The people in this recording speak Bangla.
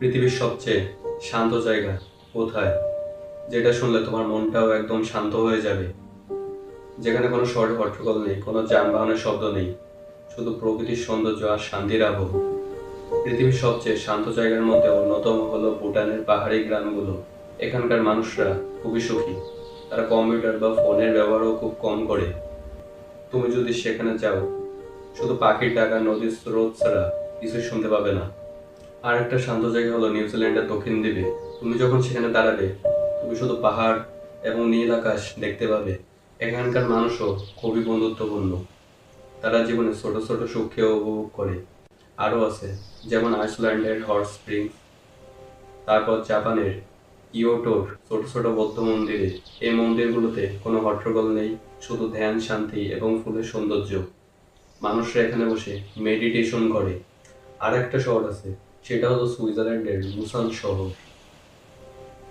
পৃথিবীর সবচেয়ে শান্ত জায়গা কোথায়? যেটা শুনলে তোমার মনটাও একদম শান্ত হয়ে যাবে। যেখানে কোনো শহরে হট্টগোল নেই, কোনো যানবাহনের শব্দ নেই, শুধু প্রকৃতির সৌন্দর্য আর শান্তির আবহ। পৃথিবীর সবচেয়ে শান্ত জায়গার মধ্যে অন্যতম হলো ভুটানের পাহাড়ি গ্রামগুলো। এখানকার মানুষরা খুবই সুখী। তারা কম্পিউটার বা ফোনের ব্যবহারও খুব কম করে। তুমি যদি সেখানে যাও, শুধু পাখির ডাকা, নদীর স্রোত ছাড়া কিছু শুনতে পাবে না। আর একটা শান্ত জায়গা হলো নিউজিল্যান্ডের দক্ষিণ দ্বীপে। তুমি যখন সেখানে দাঁড়াবে, তুমি শুধু পাহাড় এবং নীল আকাশ দেখতে পাবে। এখানকার মানুষও খুবই বন্ধুত্বপূর্ণ। তারা জীবনে ছোট ছোট সুখকেও উপভোগ করে। আরও আছে, যেমন আইসল্যান্ডের হট স্প্রিং, তারপর জাপানের কিয়োটোর ছোট ছোট বৌদ্ধ মন্দিরে। এই মন্দিরগুলোতে কোনো হট্টগোল নেই, শুধু ধ্যান, শান্তি এবং ফুলের সৌন্দর্য। মানুষরা এখানে বসে মেডিটেশন করে। আর একটা শহর আছে, সেটা হলো সুইজারল্যান্ডের লুসান শহর।